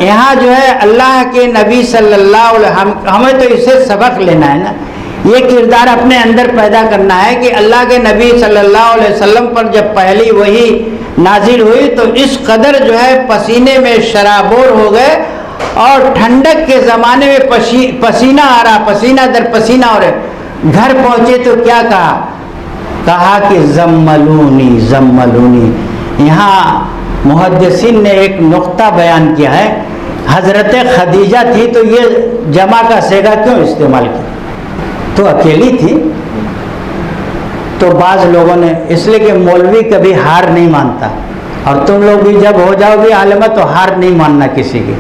یہاں جو ہے اللہ کے نبی صلی اللہ علیہ وسلم، ہمیں تو اس سے سبق لینا ہے نا، یہ کردار اپنے اندر پیدا کرنا ہے کہ اللہ کے نبی صلی اللہ علیہ وسلم پر جب پہلی وحی نازل ہوئی تو اس قدر جو ہے پسینے میں شرابور ہو گئے، اور ٹھنڈک کے زمانے میں پسینہ آ رہا، پسینہ در پسینہ ہو رہے۔ گھر پہنچے تو کیا کہا کہ زملونی زملونی۔ یہاں محدثین نے ایک نقطہ بیان کیا ہے، حضرت خدیجہ تھی تو یہ جمع کا صیغہ کیوں استعمال کیا؟ تو اکیلی تھی، تو بعض لوگوں نے، اس لیے کہ مولوی کبھی ہار نہیں مانتا، اور تم لوگ بھی جب ہو جاؤ گے عالمہ تو ہار نہیں ماننا کسی کی۔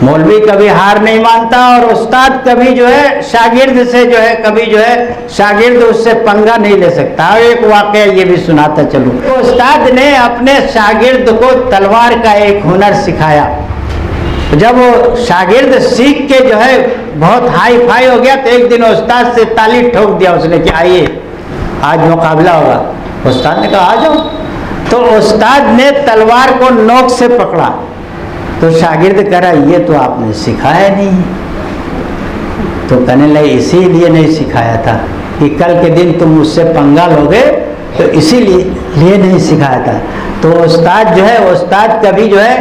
مولوی کبھی ہار نہیں مانتا، اور استاد کبھی جو ہے شاگرد سے جو ہے کبھی جو ہے شاگرد اس سے پنگا نہیں لے سکتا۔ اور ایک واقعہ یہ بھی سناتا چلوں، تو استاد نے اپنے شاگرد کو تلوار کا ایک ہنر سکھایا۔ جب وہ شاگرد سیکھ کے جو ہے بہت ہائی فائی ہو گیا تو ایک دن استاد سے تالی ٹھوک دیا اس نے کہ آئیے آج مقابلہ ہوگا۔ استاد نے کہا آ جاؤ، تو استاد نے تلوار کو نوک سے پکڑا، تو شاگرد کہہ رہا یہ تو آپ نے سکھایا نہیں۔ تو کہنے لگے اسی لیے نہیں سکھایا تھا کہ کل کے دن تم مجھ سے پنگا لوگے، تو اسی لیے نہیں سکھایا تھا۔ تو استاد جو ہے، استاد کبھی جو ہے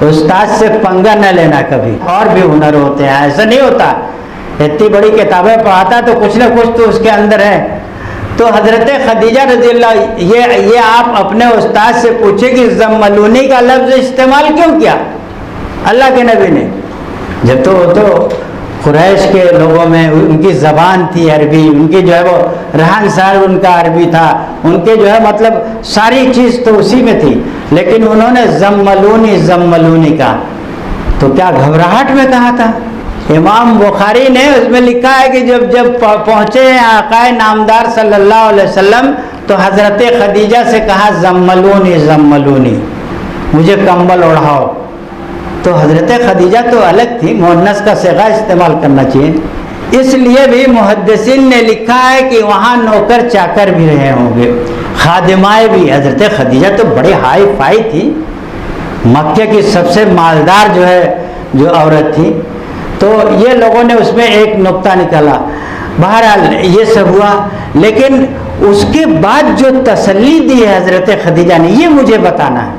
استاد سے پنگا نہ لینا کبھی۔ اور بھی ہنر ہوتے ہیں، ایسا نہیں ہوتا اتنی بڑی کتابیں پڑھاتا تو کچھ نہ کچھ تو اس کے اندر ہے۔ تو حضرت خدیجہ رضی اللہ، یہ آپ اپنے استاد سے پوچھیں کہ زملونی کا لفظ استعمال کیوں کیا اللہ کے نبی نے؟ جب تو قریش کے لوگوں میں ان کی زبان تھی عربی، ان کی جو ہے وہ رہن سہن ان کا عربی تھا، ان کے جو ہے مطلب ساری چیز تو اسی میں تھی، لیکن انہوں نے زملونی زملونی کہا تو کیا گھبراہٹ میں کہا تھا؟ امام بخاری نے اس میں لکھا ہے کہ جب پہنچے ہیں آقا نامدار صلی اللہ علیہ وسلم تو حضرت خدیجہ سے کہا زملونی زملونی، مجھے کمبل اوڑھاؤ۔ تو حضرت خدیجہ تو الگ تھی، مؤنث کا صیغہ استعمال کرنا چاہیے۔ اس لیے بھی محدثین نے لکھا ہے کہ وہاں نوکر چاکر بھی رہے ہوں گے، خادمائیں بھی۔ حضرت خدیجہ تو بڑی ہائی فائی تھی، مکہ کی سب سے مالدار جو عورت تھی۔ تو یہ لوگوں نے اس میں ایک نقطہ نکالا۔ بہرحال یہ سب ہوا، لیکن اس کے بعد جو تسلی دی ہے حضرت خدیجہ نے، یہ مجھے بتانا ہے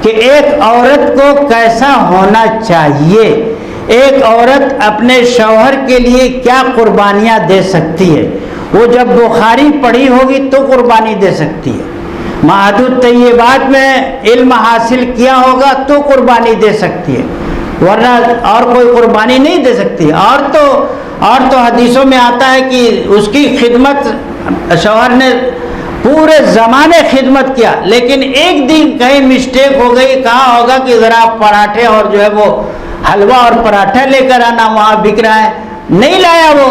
کہ ایک عورت کو کیسا ہونا چاہیے، ایک عورت اپنے شوہر کے لیے کیا قربانیاں دے سکتی ہے۔ وہ جب بخاری پڑھی ہوگی تو قربانی دے سکتی ہے، معدود طیبات میں علم حاصل کیا ہوگا تو قربانی دے سکتی ہے، ورنہ اور کوئی قربانی نہیں دے سکتی۔ اور تو حدیثوں میں آتا ہے کہ اس کی خدمت، شوہر نے پورے زمانے خدمت کیا، لیکن ایک دن کہیں مسٹیک ہو گئی، کہا ہوگا کہ ذرا پراٹھے اور جو ہے وہ حلوہ اور پراٹھا لے کر آنا، وہاں بک رہا ہے، نہیں لایا، وہ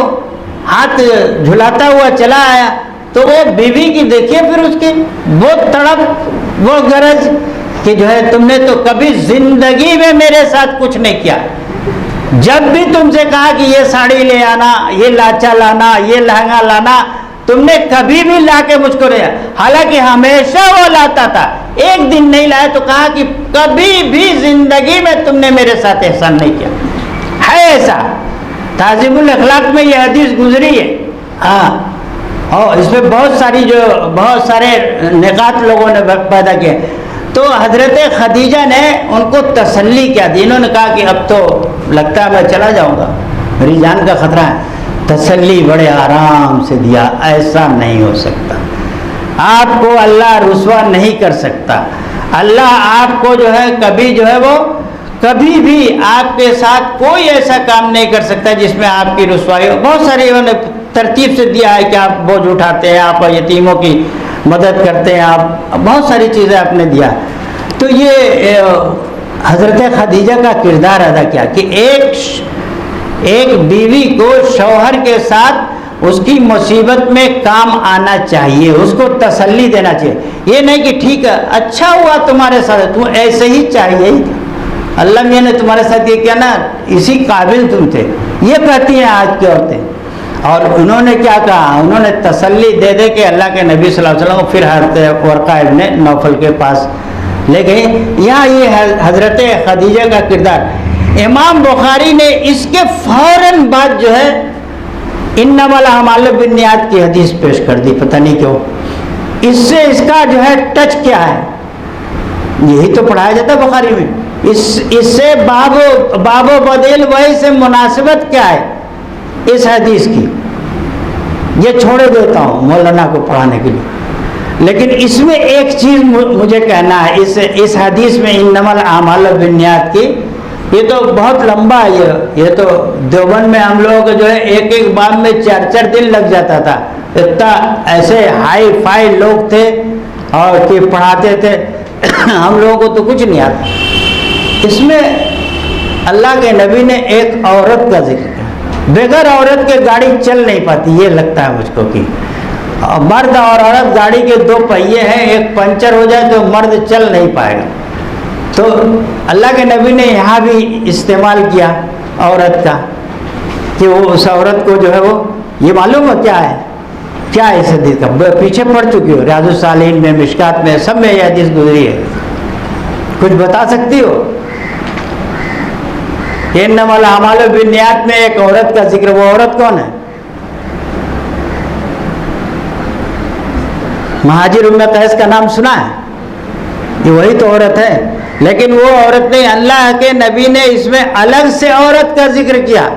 ہاتھ جھلاتا ہوا چلا آیا۔ تو وہ بیوی کی دیکھیے پھر اس کی وہ تڑپ، وہ غرض کہ جو ہے تم نے تو کبھی زندگی میں میرے ساتھ کچھ نہیں کیا، جب بھی تم سے کہا کہ یہ ساڑی لے آنا، یہ لاچا لانا، یہ لہنگا لانا، تم نے کبھی بھی لا کے مجھ کو دیا، حالانکہ ہمیشہ وہ لاتا تھا۔ ایک دن نہیں لایا تو کہا کہ کبھی بھی زندگی میں تم نے میرے ساتھ احسان نہیں کیا ہے۔ ایسا تعظیم الاخلاق میں یہ حدیث گزری ہے۔ ہاں، اور اس میں بہت سارے نکات لوگوں نے پیدا کیے۔ تو حضرت خدیجہ نے ان کو تسلی کیا دی، انہوں نے کہا کہ اب تو لگتا ہے میں چلا جاؤں گا، میری جان کا خطرہ ہے۔ تسلی بڑے آرام سے دیا، ایسا نہیں ہو سکتا، آپ کو اللہ رسوا نہیں کر سکتا، اللہ آپ کو جو ہے کبھی جو ہے وہ کبھی بھی آپ کے ساتھ کوئی ایسا کام نہیں کر سکتا جس میں آپ کی رسوائی ہو۔ بہت ساری انہوں نے ترتیب سے دیا ہے کہ آپ بوجھ اٹھاتے ہیں، آپ یتیموں کی مدد کرتے ہیں، آپ بہت ساری چیزیں آپ نے دیا۔ تو یہ حضرت خدیجہ کا کردار ادا کیا کہ ایک بیوی کو شوہر کے ساتھ اس کی مصیبت میں کام آنا چاہیے، اس کو تسلی دینا چاہیے۔ یہ نہیں کہ ٹھیک ہے اچھا ہوا تمہارے ساتھ، تم ایسے ہی چاہیے ہی تھا، اللہ میاں نے تمہارے ساتھ یہ کیا نا، اسی قابل تم تھے، یہ کہتی ہیں آج کی عورتیں۔ اور انہوں نے کیا کہا، انہوں نے تسلی دے دے کہ اللہ کے نبی صلی اللہ علیہ وسلم پھر حضرت ورقہ ابن نوفل کے پاس لیکن یہاں یہ حضرت خدیجہ کا کردار، امام بخاری نے اس کے فوراً بعد جو ہے انما الاعمال بالنیات کی حدیث پیش کر دی، پتہ نہیں کیوں۔ اس سے اس کا جو ہے ٹچ کیا ہے، یہی تو پڑھایا جاتا ہے بخاری میں، اس سے باب و بدل وہی سے مناسبت کیا ہے اس حدیث کی، یہ چھوڑے دیتا ہوں مولانا کو پڑھانے کے لیے۔ لیکن اس میں ایک چیز مجھے کہنا ہے، اس حدیث میں انما الاعمال بالنیات کی، یہ تو بہت لمبا ہے، یہ تو دیوبند میں ہم لوگوں کو جو ہے ایک ایک باب میں 4 دن لگ جاتا تھا، اتنا ایسے ہائی فائی لوگ تھے اور کہ پڑھاتے تھے، ہم لوگوں کو تو کچھ نہیں آتا۔ اس میں اللہ کے نبی نے ایک عورت کا ذکر کیا، بغیر عورت کے گاڑی چل نہیں پاتی، یہ لگتا ہے مجھ کو کہ مرد اور عورت گاڑی کے 2 پہیے ہیں، ایک پنچر ہو جائے تو مرد چل نہیں پائے گا، تو اللہ کے نبی نے یہاں بھی استعمال کیا عورت کا کہ وہ اس عورت کو جو ہے وہ یہ معلوم ہو کیا ہے اس حدیث کا، پیچھے پڑ چکی ہو ریاض الصالحین میں، مشکات میں، سب میں یہ حدیث گزری ہے، کچھ بتا سکتی ہو؟ انما الاعمال بالنیات میں ایک عورت کا ذکر، وہ عورت کون ہے؟ مہاجر ام قیس کا نام سنا ہے؟ یہ وہی تو عورت ہے، لیکن وہ عورت نہیں، اللہ کے نبی نے اس میں الگ سے عورت کا ذکر کیا۔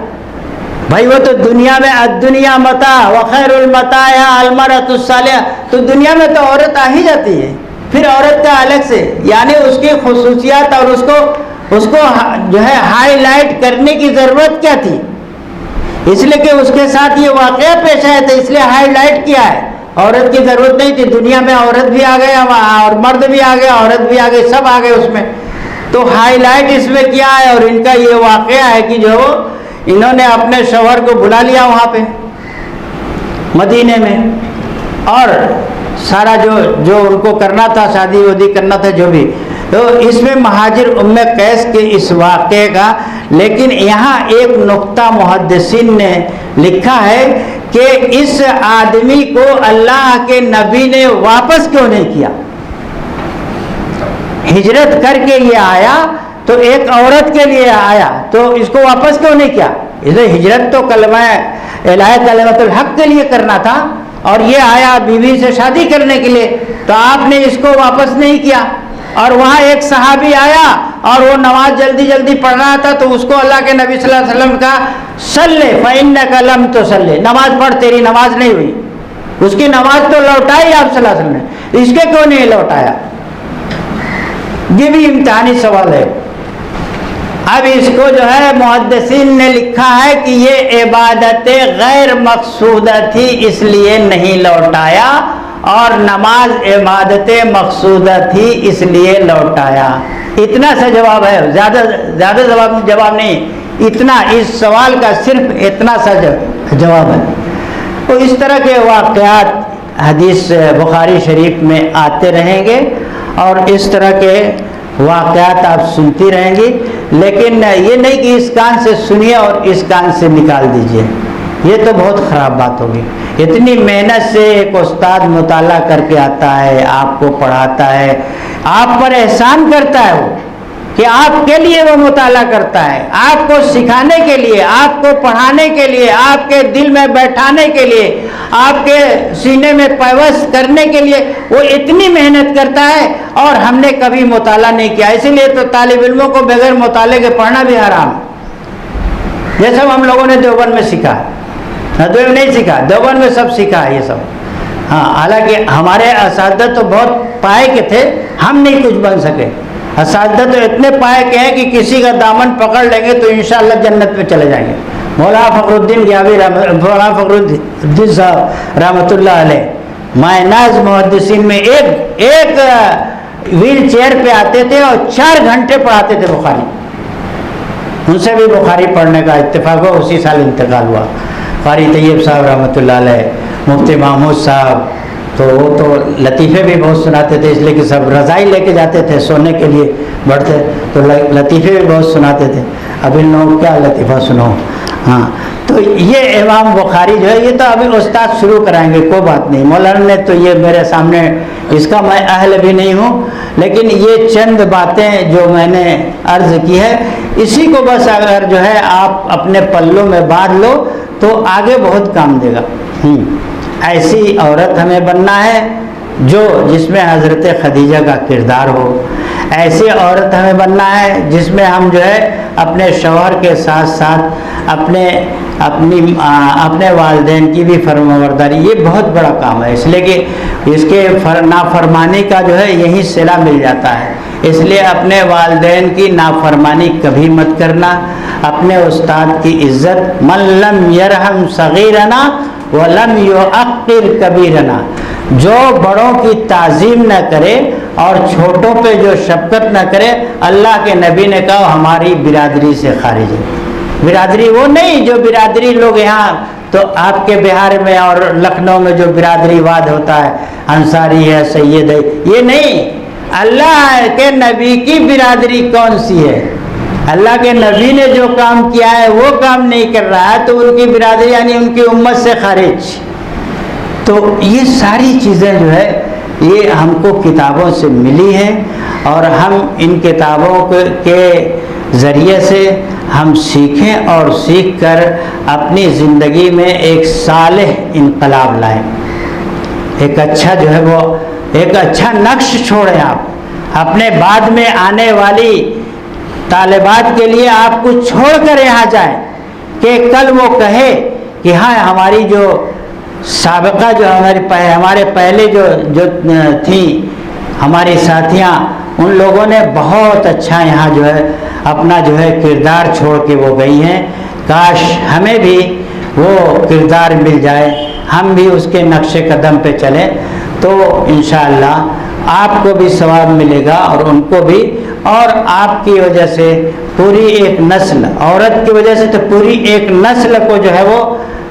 بھائی وہ تو دنیا میں الدنیا متاع وخیر المتاع المرأۃ الصالحہ، تو دنیا میں تو عورت آ ہی جاتی ہے، پھر عورت کا الگ سے، یعنی اس کی خصوصیات اور اس کو جو ہے ہائی لائٹ کرنے کی ضرورت کیا تھی؟ اس لیے کہ اس کے ساتھ یہ واقعہ پیش آیا تھا، اس لیے ہائی لائٹ کیا ہے، عورت کی ضرورت نہیں تھی، دنیا میں عورت بھی آ گئے اور مرد بھی آ گئے، عورت بھی آ گئی، سب آ گئے اس میں، تو ہائی لائٹ اس میں کیا ہے، اور ان کا یہ واقعہ ہے کہ جو انہوں نے اپنے شوہر کو بلا لیا وہاں پہ مدینے میں، اور سارا جو ان کو کرنا تھا، شادی وادی کرنا تھا جو بھی، تو اس میں مہاجر ام قیس کے اس واقعے کا، لیکن یہاں ایک نقطہ محدثین نے لکھا ہے کہ اس آدمی کو اللہ کے نبی نے واپس کیوں نہیں کیا؟ ہجرت کر کے یہ آیا تو ایک عورت کے لیے آیا، تو اس کو واپس کیوں نہیں کیا؟ اسے ہجرت تو کلمہ الہ کلمۃ الحق کے لیے کرنا تھا، اور یہ آیا بیوی سے شادی کرنے کے لیے، تو آپ نے اس کو واپس نہیں کیا۔ اور وہاں ایک صحابی آیا اور وہ نماز جلدی جلدی پڑھ رہا تھا، تو اس کو اللہ کے نبی صلی اللہ علیہ وسلم کا صلی فإنک لم تصلی، نماز پڑھ، تیری نماز نہیں ہوئی، اس کی نماز تو لوٹائی آپ صلی اللہ علیہ وسلم نے، اس کے کیوں نہیں لوٹایا؟ یہ بھی امتحانی سوال ہے۔ اب اس کو جو ہے محدثین نے لکھا ہے کہ یہ عبادت غیر مقصودہ تھی، اس لیے نہیں لوٹایا، اور نماز عبادت مقصودہ تھی اس لیے لوٹایا۔ اتنا سا جواب ہے، زیادہ جواب نہیں، اتنا، اس سوال کا صرف اتنا سا جواب ہے۔ تو اس طرح کے واقعات حدیث بخاری شریف میں آتے رہیں گے، اور اس طرح کے واقعات آپ سنتی رہیں گی، لیکن یہ نہیں کہ اس کان سے سنیے اور اس کان سے نکال دیجئے، یہ تو بہت خراب بات ہوگی۔ اتنی محنت سے ایک استاد مطالعہ کر کے آتا ہے، آپ کو پڑھاتا ہے، آپ پر احسان کرتا ہے وہ، کہ آپ کے لیے وہ مطالعہ کرتا ہے، آپ کو سکھانے کے لیے، آپ کو پڑھانے کے لیے، آپ کے دل میں بیٹھانے کے لیے، آپ کے سینے میں پیوست کرنے کے لیے وہ اتنی محنت کرتا ہے، اور ہم نے کبھی مطالعہ نہیں کیا، اسی لیے تو طالب علموں کو بغیر مطالعے کے پڑھنا بھی حرام ہے۔ یہ سب ہم لوگوں نے دیوبند میں سیکھا، ندوے میں نہیں سیکھا، دیوبند میں سب سیکھا ہے یہ سب۔ ہاں، حالانکہ ہمارے اساتذہ تو بہت پائے کے تھے، ہم نہیں کچھ بن سکے۔ اساتذہ تو اتنے پائے کے ہیں کہ کسی کا دامن پکڑ لیں گے تو انشاءاللہ جنت میں چلے جائیں گے۔ مولانا فخر الدین گیاوی، مولانا فخر الدین صاحب رحمۃ اللہ علیہ، مائناز محدثین میں ایک ویل چیئر پہ آتے تھے اور 4 گھنٹے پڑھاتے تھے بخاری۔ ان سے بھی بخاری پڑھنے کا اتفاق ہوا، اسی سال انتقال ہوا۔ قاری طیب صاحب رحمۃ اللہ علیہ، مفتی محمود صاحب، تو وہ تو لطیفے بھی بہت سناتے تھے، اس لیے کہ سب رضائی لے کے جاتے تھے سونے کے لیے بڑھتے، تو لطیفے بھی بہت سناتے تھے۔ اب ان لوگوں کیا لطیفہ سنو۔ ہاں، تو یہ امام بخاری جو ہے، یہ تو ابھی استاد شروع کرائیں گے، کوئی بات نہیں۔ مولانا نے تو یہ میرے سامنے اس کا میں اہل بھی نہیں ہوں، لیکن یہ چند باتیں جو میں نے عرض کی ہے، اسی کو بس اگر جو ہے آپ اپنے پلوں میں باندھ لو تو آگے بہت کام دے گا۔ ایسی عورت ہمیں بننا ہے جس میں حضرت خدیجہ کا کردار ہو، ایسی عورت ہمیں بننا ہے جس میں ہم جو ہے اپنے شوہر کے ساتھ ساتھ اپنے والدین کی بھی فرمانبرداری، یہ بہت بڑا کام ہے، اس لیے کہ اس کے نافرمانی کا جو ہے یہی صلہ مل جاتا ہے۔ اس لیے اپنے والدین کی نافرمانی کبھی مت کرنا، اپنے استاد کی عزت، من لم یرحم صغیرنا ولم یعقر کبیرنا، جو بڑوں کی تعظیم نہ کرے اور چھوٹوں پہ جو شفقت نہ کرے، اللہ کے نبی نے کہا ہماری برادری سے خارج ہے۔ برادری وہ نہیں جو برادری لوگ یہاں تو آپ کے بہار میں اور لکھنؤ میں جو برادری واد ہوتا ہے، انصاری ہے، سید ہے، یہ نہیں۔ اللہ کے نبی کی برادری کون سی ہے؟ اللہ کے نبی نے جو کام کیا ہے وہ کام نہیں کر رہا ہے تو ان کی برادری یعنی ان کی امت سے خارج۔ تو یہ ساری چیزیں جو ہے یہ ہم کو کتابوں سے ملی ہے، اور ہم ان کتابوں کے ذریعے سے ہم سیکھیں اور سیکھ کر اپنی زندگی میں ایک صالح انقلاب لائیں، ایک اچھا جو ہے وہ ایک اچھا نقش چھوڑیں۔ آپ اپنے بعد میں آنے والی طالبات کے لیے آپ کو چھوڑ کر یہاں جائیں کہ کل وہ کہے کہ ہاں ہماری جو سابقہ جو ہمارے پہلے جو تھیں ہماری ساتھیاں، ان لوگوں نے بہت اچھا یہاں جو ہے اپنا جو ہے کردار چھوڑ کے وہ گئی ہیں، کاش ہمیں بھی وہ کردار مل جائے، ہم بھی اس کے نقش قدم پہ چلیں تو انشاءاللہ آپ کو بھی ثواب ملے گا اور ان کو بھی، اور آپ کی وجہ سے پوری ایک نسل، عورت کی وجہ سے تو پوری ایک نسل کو جو ہے وہ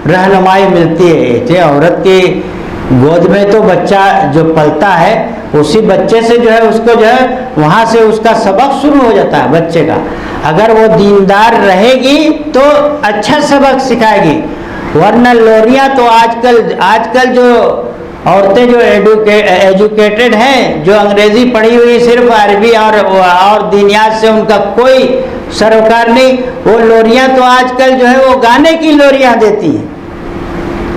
رہنمائی ملتی ہے۔ کہ عورت کی گود میں تو بچہ جو پلتا ہے اسی بچے سے جو ہے اس کو جو ہے وہاں سے اس کا سبق شروع ہو جاتا ہے بچے کا۔ اگر وہ دیندار رہے گی تو اچھا سبق سکھائے گی، ورنہ لوریاں تو آج کل جو عورتیں جو ایجوکیٹڈ ہیں، جو انگریزی پڑھی ہوئی صرف عربی اور دینیات سے ان کا کوئی سروکار نہیں، وہ لوریاں تو آج کل جو ہے وہ گانے کی لوریاں دیتی ہیں۔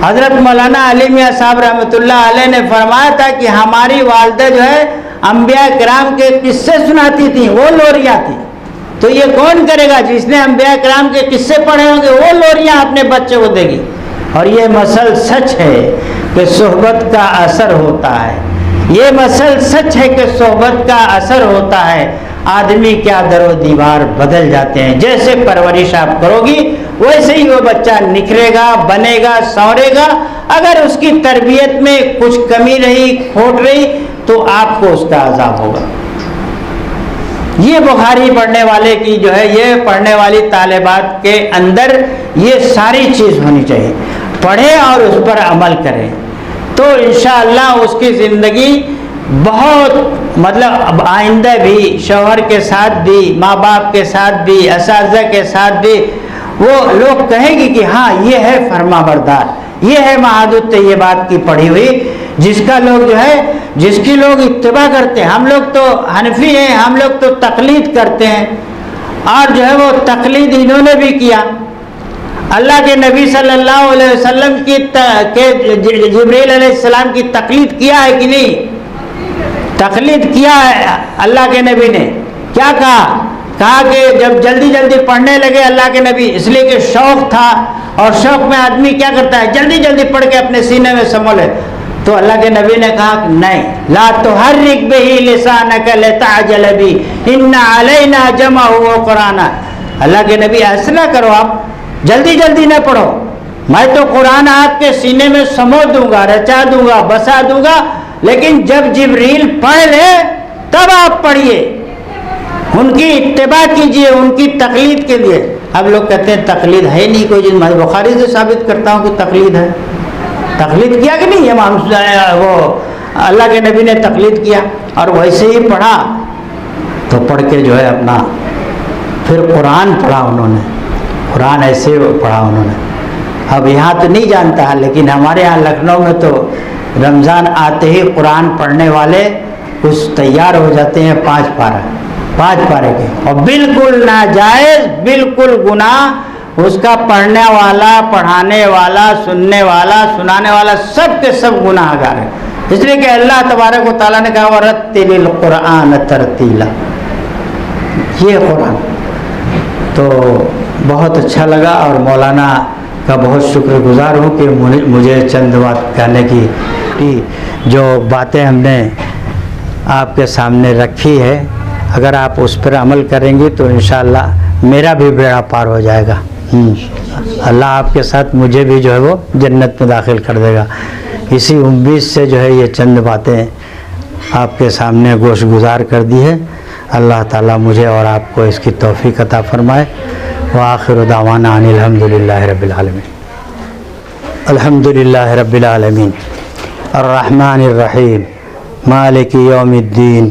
حضرت مولانا علی میاں صاحب رحمۃ اللہ علیہ نے فرمایا تھا کہ ہماری والدہ جو ہے انبیاء کرام کے قصے سناتی تھیں، وہ لوریاں تھیں۔ تو یہ کون کرے گا؟ جس نے انبیاء کرام کے قصے پڑھے ہوں گے وہ لوریاں اپنے بچے کو دے گی۔ اور یہ مسئلہ سچ ہے کہ صحبت کا اثر ہوتا ہے، یہ مسئلہ سچ ہے کہ صحبت کا اثر ہوتا ہے۔ آدمی کیا در و دیوار بدل جاتے ہیں، جیسے پرورش آپ کرو گی ویسے ہی وہ بچہ نکھرے گا، بنے گا، سنورے گا۔ اگر اس کی تربیت میں کچھ کمی رہی، کھوٹ رہی تو آپ کو اس کا عذاب ہوگا۔ یہ بخاری پڑھنے والے کی جو ہے، یہ پڑھنے والی طالبات کے اندر یہ ساری چیز ہونی چاہیے، پڑھیں اور اس پر عمل کریں تو انشاءاللہ اس کی زندگی بہت اب آئندہ بھی شوہر کے ساتھ بھی، ماں باپ کے ساتھ بھی، اساتذہ کے ساتھ بھی وہ لوگ کہیں گی کہ ہاں یہ ہے فرما بردار، یہ ہے معاد الطیبات کی پڑھی ہوئی، جس کی لوگ اتباع کرتے ہیں۔ ہم لوگ تو حنفی ہیں، ہم لوگ تو تقلید کرتے ہیں، اور جو ہے وہ تقلید انہوں نے بھی کیا۔ اللہ کے نبی صلی اللہ علیہ وسلم کی جبریل علیہ السلام کی تقلید کیا ہے کہ نہیں؟ تقلید کیا ہے اللہ کے نبی نے۔ کیا کہا کہ جب جلدی جلدی پڑھنے لگے اللہ کے نبی، اس لیے کہ شوق تھا، اور شوق میں آدمی کیا کرتا ہے، جلدی جلدی پڑھ کے اپنے سینے میں سمو لے۔ تو اللہ کے نبی نے کہا کہ نہیں، لا تحرک بہ لسانک لتعجل بہ ان علینا جمعہ وقرآنہ۔ اللہ کے نبی ایسا نہ کرو، آپ جلدی جلدی نہ پڑھو، میں تو قرآن آپ کے سینے میں سمو دوں گا، رچا دوں گا، بسا دوں گا، لیکن جب جبریل پڑھ لے تب آپ پڑھیے، ان کی اتباع کیجئے، ان کی تقلید کے لیے۔ اب لوگ کہتے ہیں تقلید ہے نہیں کوئی، میں بخاری سے ثابت کرتا ہوں کہ تقلید ہے۔ تقلید کیا کہ نہیں؟ وہ اللہ کے نبی نے تقلید کیا اور ویسے ہی پڑھا، تو پڑھ کے جو ہے اپنا پھر قرآن پڑھا انہوں نے، قرآن ایسے پڑھا انہوں نے۔ اب یہاں تو نہیں جانتا ہے، لیکن ہمارے یہاں لکھنؤ میں تو رمضان آتے ہی قرآن پڑھنے والے اس تیار ہو جاتے ہیں 5 پارے کے، اور بالکل ناجائز، بالکل گناہ، اس کا پڑھنے والا، پڑھانے والا، سننے والا، سنانے والا سب کے سب گناہ گار ہیں، اس لیے کہ اللہ تبارک و تعالیٰ نے کہا وَرَتِّلِ الْقُرْآنَ تَرْتِيلًا، یہ قرآن۔ تو بہت اچھا لگا، اور مولانا کا بہت شکر گزار ہوں کہ مجھے چند بات کہنے کی، جو باتیں ہم نے آپ کے سامنے رکھی ہے، اگر آپ اس پر عمل کریں گی تو انشاءاللہ میرا بھی بیڑا پار ہو جائے گا، اللہ آپ کے ساتھ مجھے بھی جو ہے وہ جنت میں داخل کر دے گا۔ اسی امید سے جو ہے یہ چند باتیں آپ کے سامنے گوش گزار کر دی ہے۔ اللہ تعالیٰ مجھے اور آپ کو اس کی توفیق عطا فرمائے۔ وآخر دعوانا ان الحمدللہ رب العالمین۔ الحمدللہ رب العالمین الرحمن الرحیم مالک یوم الدین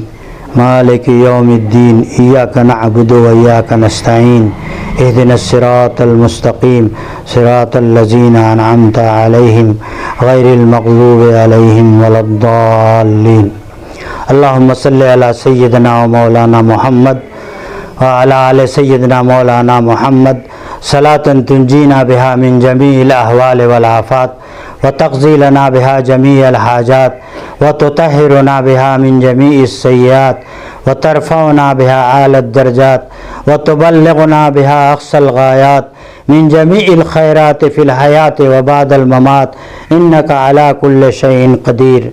مالک یوم الدین ایاک نعبد و ایاک نستعین اہدنا الصراط المستقیم صراط الذین انعمت علیہم غیر المغضوب علیہم ولا الضالین۔ اللہم صلی علی سیدنا و مولانا محمد وعلی آل سیدنا مولانا محمد صلاۃ تنجینا بہا من جمیع الاحوال والآفات وتقضی لنا بہا جمیع الحاجات وتطہرنا بہا من جمیع السیئات وترفعنا بہا اعلی الدرجات وتبلغنا بہا اقصى الغایات من جمیع الخیرات فی الحیات وبعد الممات انک علی کل شیء قدیر۔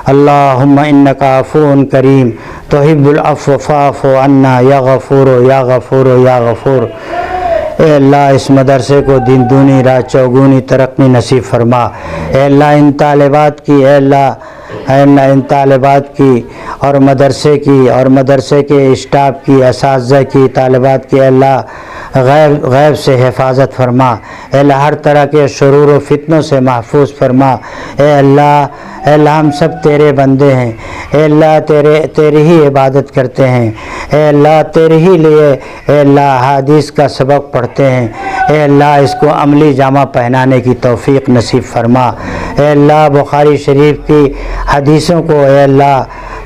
اللہم انک عفو کریم تحب العفو فاعف عنا یا غفور یا غفور یا غفور۔ اے اللہ اس مدرسے کو دن دونی رات چوگونی ترقی نصیب فرما۔ اے اللہ ان طالبات کی، اے اللہ ان طالبات کی اور مدرسے کی اور مدرسے کے اسٹاف کی، اساتذہ کی، طالبات کی، اے اللہ غیب سے حفاظت فرما۔ اے اللہ ہر طرح کے شرور و فتنوں سے محفوظ فرما۔ اے اللہ ہم سب تیرے بندے ہیں، اے اللہ تیری ہی عبادت کرتے ہیں، اے اللہ تیرے ہی لیے اے اللہ حدیث کا سبق پڑھتے ہیں، اے اللہ اس کو عملی جامہ پہنانے کی توفیق نصیب فرما۔ اے اللہ بخاری شریف کی حدیثوں کو اے اللہ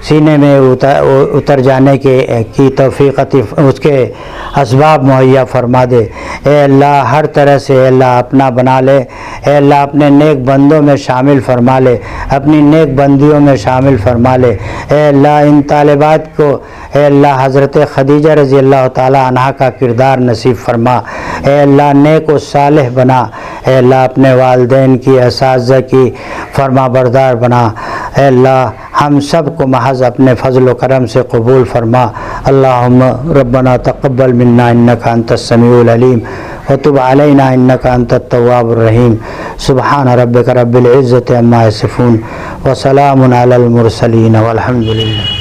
سینے میں اتر جانے کی توفیق اس کے اسباب مہیا فرما دے۔ اے اللہ ہر طرح سے اے اللہ اپنا بنا لے، اے اللہ اپنے نیک بندوں میں شامل فرما لے، اپنی نیک بندیوں میں شامل فرما لے۔ اے اللہ ان طالبات کو اے اللہ حضرت خدیجہ رضی اللہ تعالی عنہا کا کردار نصیب فرما۔ اے اللہ نیک و صالح بنا، اے اللہ اپنے والدین کی، اساتذہ کی فرما بردار بنا۔ اے اللہ ہم سب کو محض اپنے فضل و کرم سے قبول فرما۔ اللہم ربنا تقبل منا انک انت السمیع العلیم وتب علینا انک انت التواب الرحیم۔ سبحان ربک رب العزت عما یصفون وسلام علی المرسلین والحمد للہ۔